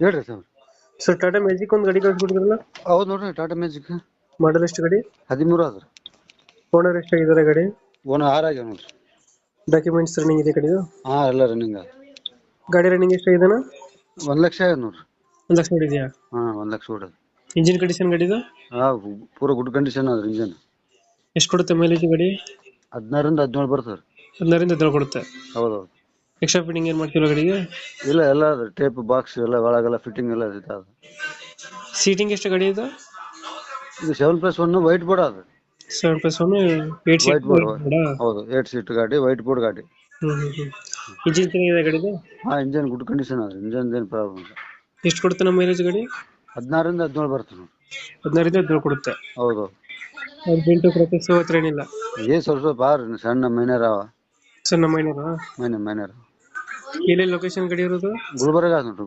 ಹೇಳ್ರಿ sir. Sir Tata magic ಒಂದು ಗಾಡಿ ಕಳ್ಸ್ಕೊಟ್ಟಿದ್ರಲ್ಲ, ಹೌದು ನೋಡ್ರಿ, ಟಾಟಾ ಮ್ಯಾಜಿಕ್ ಮಾಡಲ್ ಎಷ್ಟು ಗಾಡಿ? 13 ಅದ್ರಿ. ಓನರ್ ಎಷ್ಟಾಗಿದ್ದಾರೆ ಗಾಡಿ? ಓನ್ 6 ಆಗ್ಯಾವ ನೋಡ್ರಿ. ಡಾಕ್ಯುಮೆಂಟ್ಸ್ ರನ್ನಿಂಗ್ ಇದೆ ಗಾಡಿದು? ಹಾ, ಎಲ್ಲ ರನ್ನಿಂಗ್ ಅದ. ಗಾಡಿ ರನ್ನಿಂಗ್ ಎಷ್ಟಾಗಿದೆನಾ? 1 ಲಕ್ಷ ಆಗ್ಯದ ನೋಡ್ರಿ. 1 ಲಕ್ಷ ಹೊಡಿದೆಯಾ? ಹಾ, 1 ಲಕ್ಷ ಹೊಡ್ಯಾದ. ಇಂಜಿನ್ ಕಂಡೀಷನ್ ಗಾಡಿದು? ಹಾ, ಪೂರ ಗುಡ್ ಕಂಡೀಷನ್ ಅದ್ರಿ ಇಂಜನ್. ಎಷ್ಟು ಕೊಡುತ್ತೆ ಮೈಲೇಜ್ ಗಾಡಿ? 16 ರಿಂದ 17 ಬರ್ತದ್ರಿ. 16 ರಿಂದ 17 ಕೊಡುತ್ತೆ. ಹೌದೌದು. ಎಕ್ಸ್ಟ್ರಾ ಫಿಟ್ಟಿಂಗ್ ಏನು ಮಾಡ್ತಿಲ್ಲ ಗಾಡಿಗೆ? ಇಲ್ಲ, ಎಲ್ಲ ಅದ. ಟೇಪ್ ಬಾಕ್ಸ್ ಎಲ್ಲ ಒಳಗೆಲ್ಲ ಫಿಟ್ಟಿಂಗ್ ಎಲ್ಲ ಅದ. ಸೀಟಿಂಗ್ ಎಷ್ಟು ಗಾಡಿ ಇದು? ಇದು 7+1 ವೈಟ್ ಬೋರ್ಡ್ ಅದ. 7+1 8 ಸೀಟ್ ವೈಟ್ ಬೋರ್ಡ್. ಹೌದು, 8 ಸೀಟ್ ಗಾಡಿ, ವೈಟ್ ಬೋರ್ಡ್ ಗಾಡಿ. ಇಂಜಿನ್ ಚೆನ್ನಾಗಿದೆ ಗಾಡಿದು? ಹಾ, ಇಂಜನ್ ಗುಡ್ ಕಂಡೀಷನ್ ಅದ್ರಿ. ಇಂಜನ್ ಏನ್ ಪ್ರಾಬ್ಲಮ್ ಇಲ್ಲ. ಎಷ್ಟು ಕೊಡುತ್ತೆ ನಮ್ಮ ಮೈಲೇಜ್ ಗಾಡಿ? 16 ರಿಂದ 17 ಬರ್ತದೆ ನೋಡ್ರಿ. 16 ರಿಂದ 17 ಕೊಡುತ್ತೆ. ಹೌದು. ಅರ್ಜೆಂಟು ಕ್ರಚಸ್ ಹತ್ರ ಏನಿಲ್ಲ? ಏನ್ ಸ್ವಲ್ಪ ಆವ್ರಿ, ಸಣ್ಣ ಮೈನರ್ ಅವ. ಸರ್ ನಮ್ಮ ಮೈನೂರಾ? ಮೈನರ್ ಎಲ್ಲಿ ಲೊಕೇಶನ್ ಗಾಡಿ ಇರೋದು? ಗುಲ್ಬರ್ಗ ಅದ ನೋಡ್ರಿ.